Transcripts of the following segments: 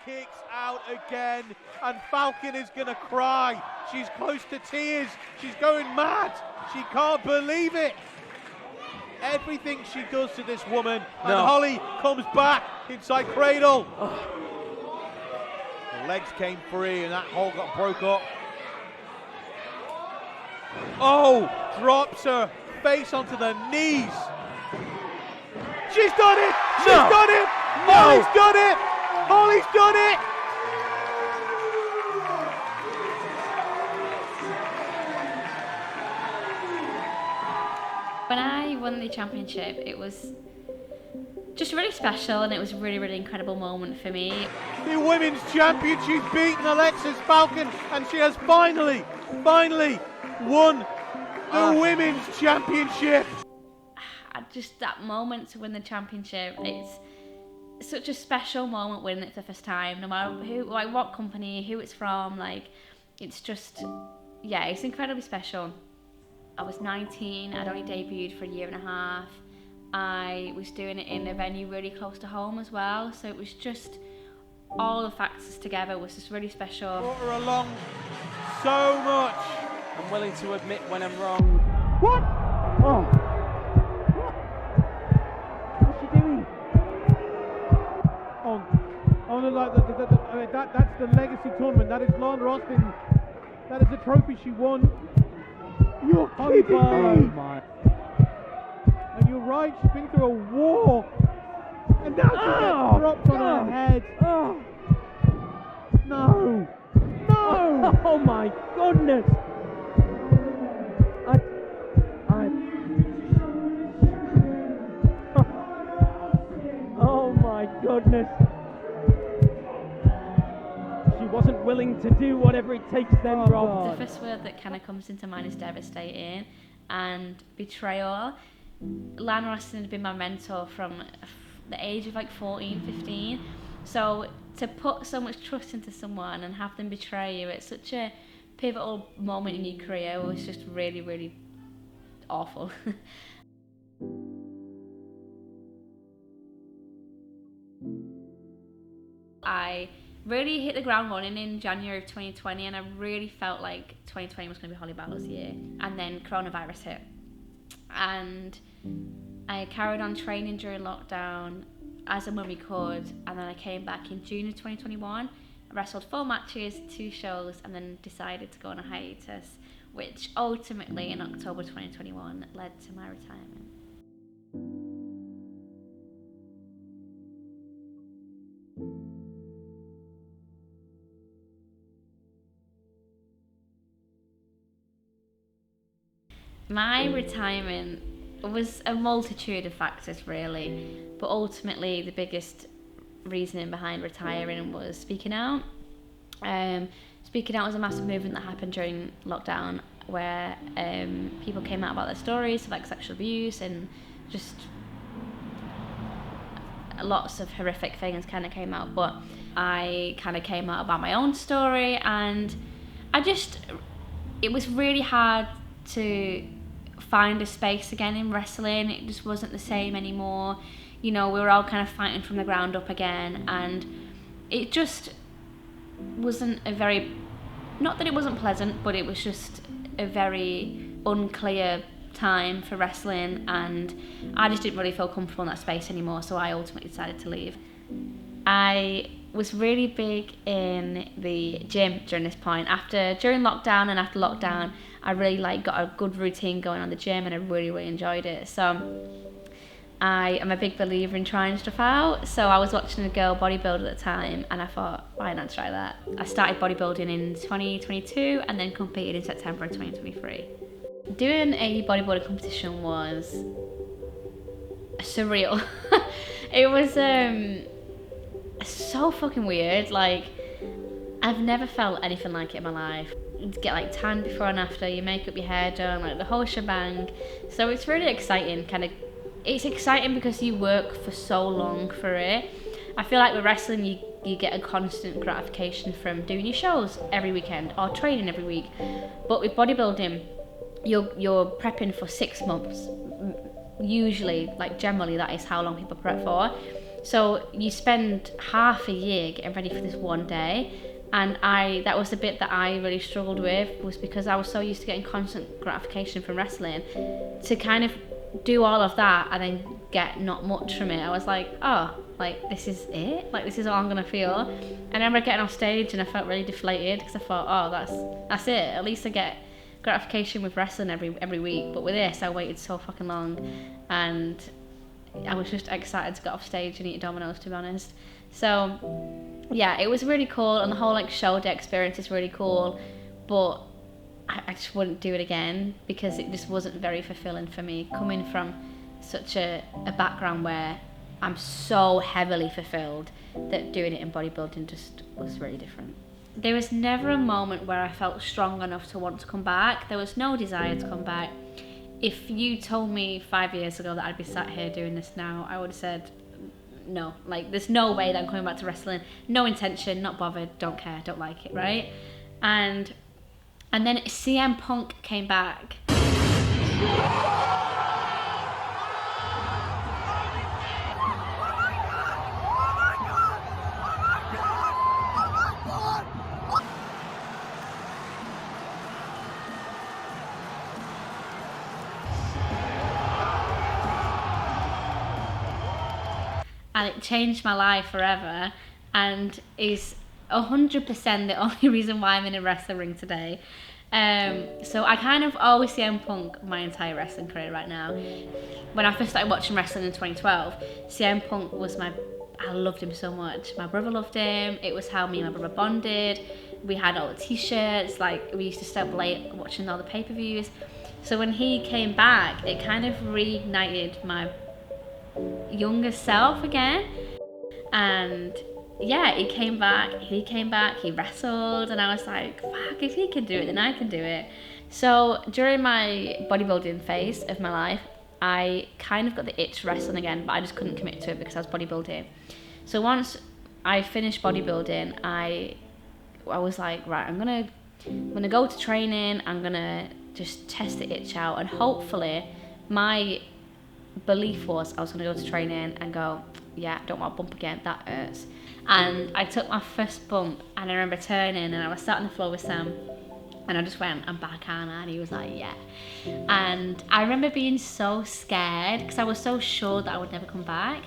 kicks out again, and Falcon is gonna cry. She's close to tears. She's going mad. She can't believe it. Everything she does to this woman, and Hollie comes back inside cradle. The legs came free, and that hold got broke up. Oh, drops her face onto the knees. She's done it! She's done it! Hollie's done it! Hollie's done it! When I won the championship, it was just really special, and it was a really, really incredible moment for me. The women's champion, she's beaten Alexis Falcon, and she has finally won the women's championship. Just that moment to win the championship, it's such a special moment winning it for the first time, no matter who, like what company, who it's from, like it's just, yeah, it's incredibly special. I was 19, I'd only debuted for a year and a half. I was doing it in a venue really close to home as well, so it was just all the factors together was just really special. Brought her along so much. I'm willing to admit when I'm wrong. What? Oh. That's the legacy tournament. That is Lana Austin. That is the trophy she won. You're kidding me! My. And you're right, she's been through a war. And now she gets dropped on her head. Oh. No! No! Oh my goodness! Oh my goodness! Wasn't willing to do whatever it takes then, Rob. The first word that kind of comes into mind is devastating and betrayal. Lana Austin had been my mentor from the age of like 14, 15. So to put so much trust into someone and have them betray you at such a pivotal moment in your career was just really, really awful. I really hit the ground running in January of 2020, and I really felt like 2020 was going to be Hollie Barlow's year. And then coronavirus hit, and I carried on training during lockdown as and when we could, and then I came back in June of 2021. I wrestled 4 matches, 2 shows, and then decided to go on a hiatus, which ultimately in October 2021 led to my retirement. My retirement was a multitude of factors really, but ultimately the biggest reasoning behind retiring was speaking out. Speaking out was a massive movement that happened during lockdown where people came out about their stories, like sexual abuse and just lots of horrific things kind of came out, but I kind of came out about my own story, and it was really hard to find a space again in wrestling. It just wasn't the same anymore. You know, we were all kind of fighting from the ground up again, and it just wasn't a very, not that it wasn't pleasant, but it was just a very unclear time for wrestling, and I just didn't really feel comfortable in that space anymore, so I ultimately decided to leave. I was really big in the gym during this point. During lockdown and after lockdown, I really got a good routine going on the gym, and I really, really enjoyed it. So I am a big believer in trying stuff out. So I was watching a girl bodybuild at the time, and I thought, why not try that? I started bodybuilding in 2022 and then competed in September of 2023. Doing a bodybuilding competition was surreal. It was so fucking weird. Like, I've never felt anything like it in my life. You get like tan before and after, you make up your hair done, like the whole shebang. So it's really exciting, it's exciting because you work for so long for it. I feel like with wrestling you get a constant gratification from doing your shows every weekend or training every week. But with bodybuilding, you're prepping for 6 months. Usually, like generally that is how long people prep for. So you spend half a year getting ready for this one day, and that was the bit that I really struggled with, was because I was so used to getting constant gratification from wrestling, to kind of do all of that and then get not much from it. I was like, oh, like this is it? Like this is all I'm gonna feel? And I remember getting off stage and I felt really deflated, because I thought, oh, that's it. At least I get gratification with wrestling every week, but with this I waited so fucking long, and I was just excited to get off stage and eat Domino's, to be honest. So yeah, it was really cool, and the whole like show day experience is really cool, but I just wouldn't do it again, because it just wasn't very fulfilling for me, coming from such a background where I'm so heavily fulfilled, that doing it in bodybuilding just was really different. There was never a moment where I felt strong enough to want to come back. There was no desire to come back. If you told me 5 years ago that I'd be sat here doing this now, I would have said no. Like, there's no way that I'm coming back to wrestling. No intention, not bothered, don't care, don't like it, right? And then CM Punk came back. And it changed my life forever, and is 100% the only reason why I'm in a wrestling ring today. So I kind of always CM Punk my entire wrestling career right now. When I first started watching wrestling in 2012, CM Punk was I loved him so much. My brother loved him. It was how me and my brother bonded. We had all the t-shirts, like we used to stay up late watching all the pay-per-views. So when he came back, it kind of reignited my younger self again. And yeah, he came back, he wrestled, and I was like, fuck, if he can do it, then I can do it. So during my bodybuilding phase of my life, I kind of got the itch to wrestling again, but I just couldn't commit to it because I was bodybuilding. So once I finished bodybuilding, I was like, right, I'm gonna go to training, I'm gonna just test the itch out, and hopefully my belief was I was gonna go to training and go, yeah, don't want to bump again, that hurts. And I took my first bump, and I remember turning, and I was sat on the floor with Sam, and I just went, I'm back, Anna, and he was like, yeah. And I remember being so scared, because I was so sure that I would never come back,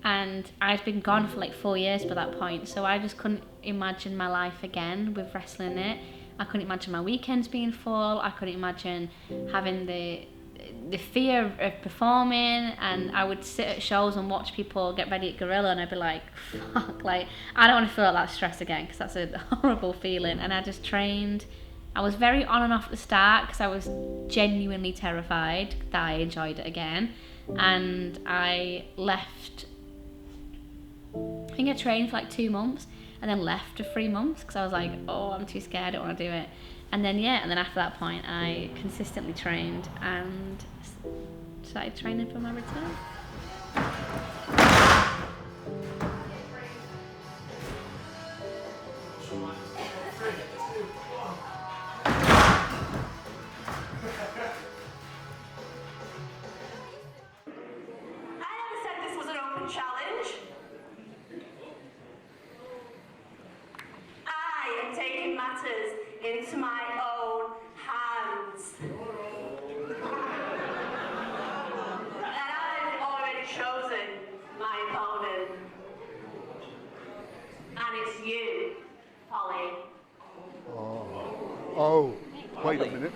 and I'd been gone for like 4 years by that point, so I just couldn't imagine my life again with wrestling it. I couldn't imagine my weekends being full, I couldn't imagine having the fear of performing, and I would sit at shows and watch people get ready at Gorilla, and I'd be like, fuck, like, I don't want to feel that stress again, because that's a horrible feeling. And I just trained. I was very on and off at the start, because I was genuinely terrified that I enjoyed it again. And I left, I think I trained for like 2 months, and then left for 3 months, because I was like, oh, I'm too scared, I don't want to do it. And then after that point, I consistently trained and started training for my return. I never said this was an open challenge. I am taking matters into my own hands. And I've already chosen my opponent. And it's you, Hollie. Oh, wait a minute.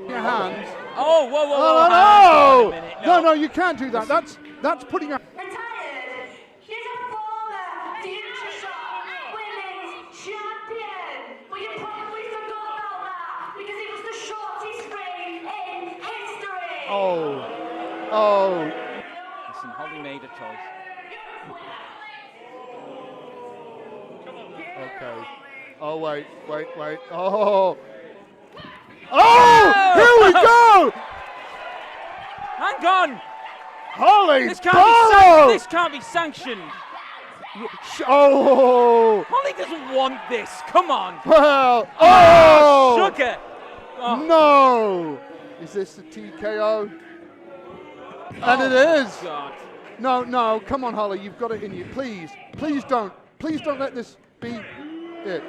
Your hands. Oh, whoa, whoa, Oh, whoa. no! Hang on a minute, No, you can't do that. That's putting a... Retired. She's a former Futureshock women's champion. But you probably forgot about that because it was the shortest reign in history. Oh. Listen, Hollie made a choice. Okay. Oh, wait. Oh! Here we go! Hang on! Hollie This Barlow! can't be sanctioned. Oh! Hollie doesn't want this. Come on. Well, oh! Sugar. Oh. No! Is this the TKO? And it is. God. No, come on, Hollie, you've got it in you. Please don't let this be it.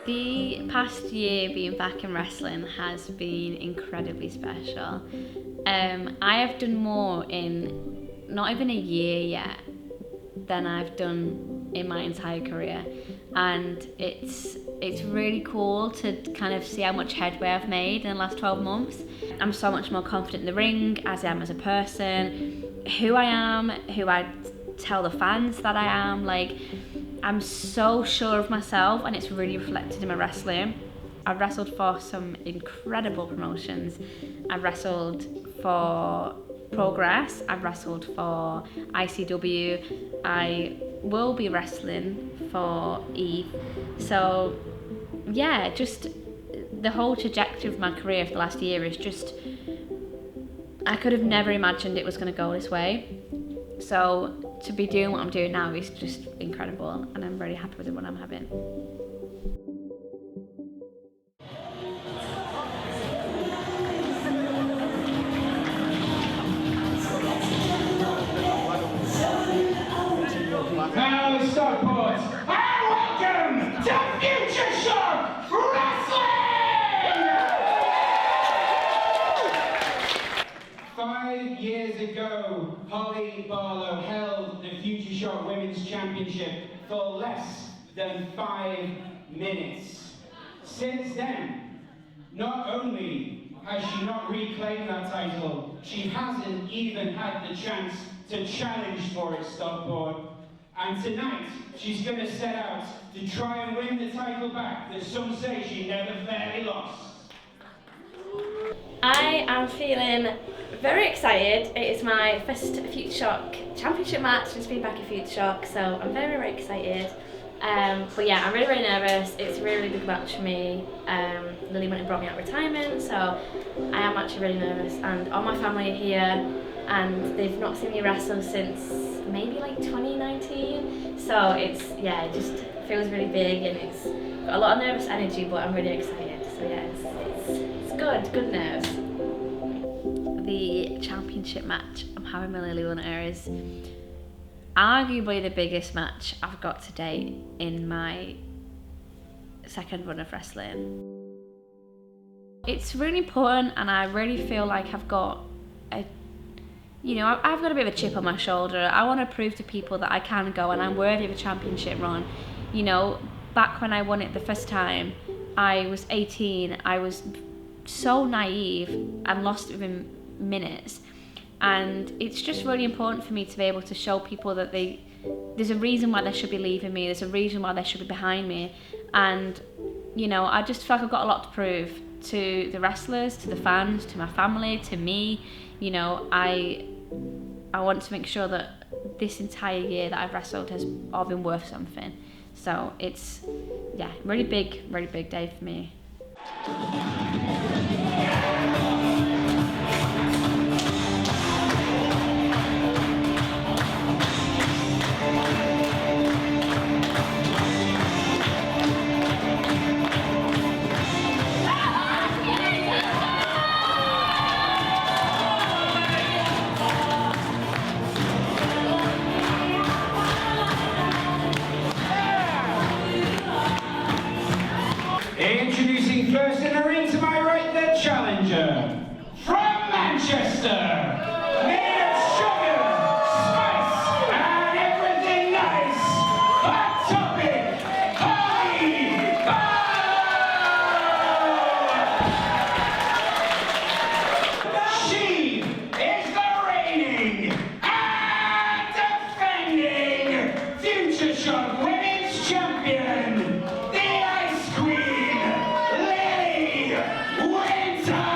The past year being back in wrestling has been incredibly special. I have done more in not even a year yet than I've done in my entire career, and it's really cool to kind of see how much headway I've made in the last 12 months. I'm so much more confident in the ring as I am as a person, who I am, who I tell the fans that I am. Like, I'm so sure of myself, and it's really reflected in my wrestling. I've wrestled for some incredible promotions. I've wrestled for Progress, I've wrestled for ICW, I will be wrestling for E. So yeah, just the whole trajectory of my career for the last year is just, I could have never imagined it was going to go this way. So to be doing what I'm doing now is just incredible, and I'm very happy with the one I'm having. Now Stockport, and welcome to Futureshock Wrestling! 5 years ago, Hollie Barlow held the Futureshock Women's Championship for less than 5 minutes. Since then, not only has she not reclaimed that title, she hasn't even had the chance to challenge for it, Stockport. And tonight, she's going to set out to try and win the title back that some say she never fairly lost. I am feeling very excited. It is my first Futureshock Championship match since being back at Futureshock, so I'm very, very excited. But yeah, I'm really, really nervous. It's a really, really big match for me. Lily went and brought me out of retirement, so I am actually really nervous. And all my family are here, and they've not seen me wrestle since maybe like 2019. So it's, yeah, it just feels really big, and it's got a lot of nervous energy, but I'm really excited. So yeah, it's good nerves. The championship match I'm having with Lily Winter is arguably the biggest match I've got to date in my second run of wrestling. It's really important, and I really feel like I've got a, you know, I've got a bit of a chip on my shoulder. I want to prove to people that I can go and I'm worthy of a championship run. You know, back when I won it the first time, I was 18. I was so naive and lost within minutes. And it's just really important for me to be able to show people that there's a reason why they should be leaving me. There's a reason why they should be behind me. And, you know, I just feel like I've got a lot to prove to the wrestlers, to the fans, to my family, to me. You know, I want to make sure that this entire year that I've wrestled has all been worth something. So it's, yeah, really big day for me. Introducing first in the ring to my right, the challenger from Manchester, made of sugar, spice, and everything nice. Hot Topic Hollie Barlow. She is the reigning and defending Futureshock Women's Champion, the Ice Queen, Lily Winter!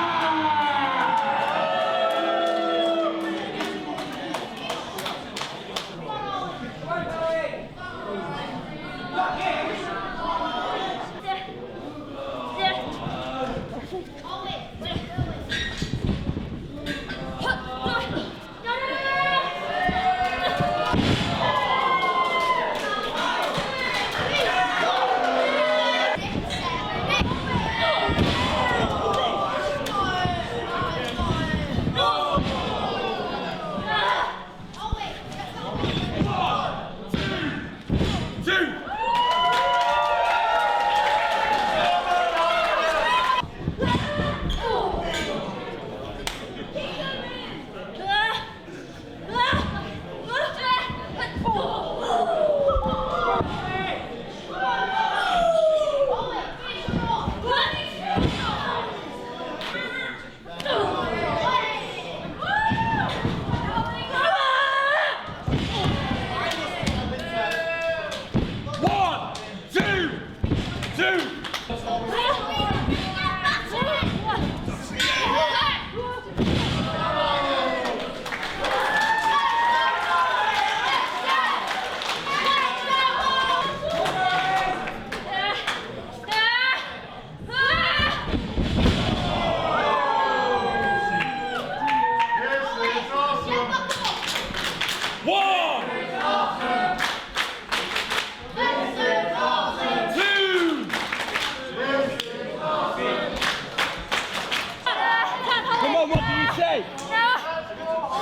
you say?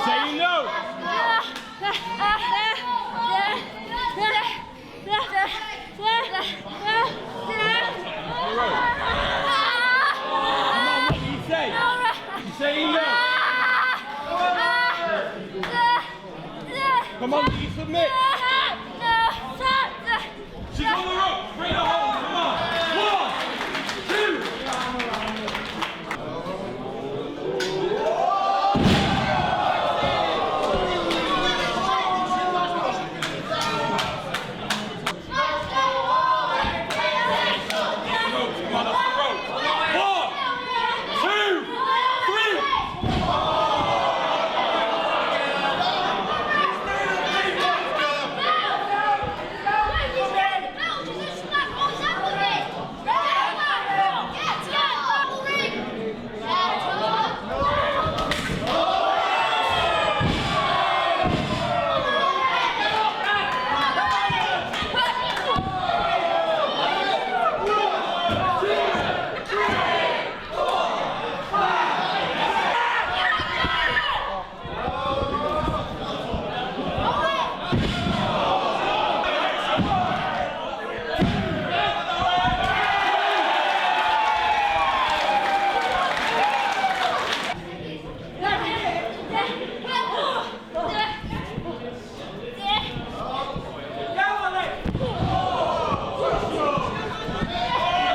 Say no. Come on, what do you say? You say no. Come on, do you submit? She's on the rope. Bring her home. Come on.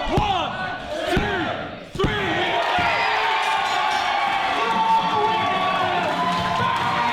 1, 2.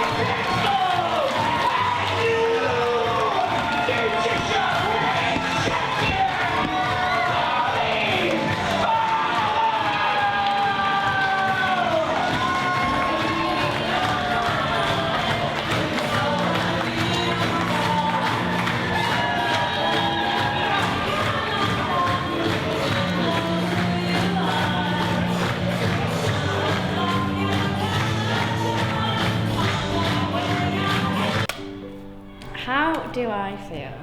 How do I feel?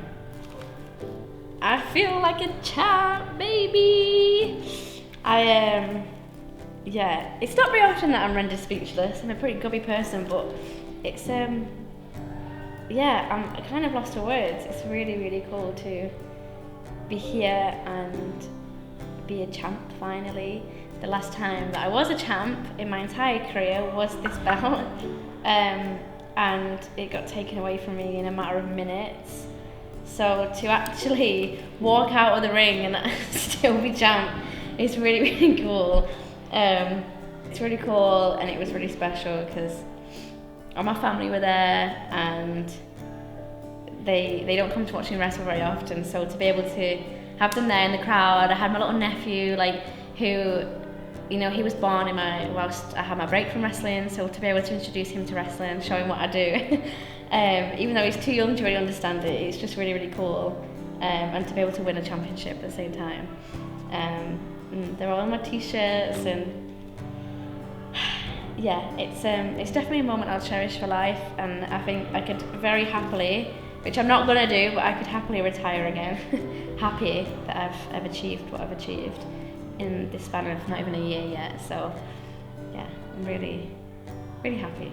I feel like a champ, baby! Yeah, it's not very often that I'm rendered speechless. I'm a pretty gubby person, but it's, yeah, I'm kind of lost for words. It's really, really cool to be here and be a champ finally. The last time that I was a champ in my entire career was this belt. And it got taken away from me in a matter of minutes. So to actually walk out of the ring and still be champ is really, really cool. It's really cool, and it was really special because all my family were there, and they don't come to watch me wrestle very often. So to be able to have them there in the crowd, I had my little nephew, who, you know, he was born whilst I had my break from wrestling, so to be able to introduce him to wrestling, show him what I do, even though he's too young to really understand it, it's just really, really cool, and to be able to win a championship at the same time. They're all on my t-shirts, and yeah, it's definitely a moment I'll cherish for life, and I think I could very happily, which I'm not going to do, but I could happily retire again, happy that I've achieved what I've achieved in this span of not even a year yet. So yeah, I'm really, really happy.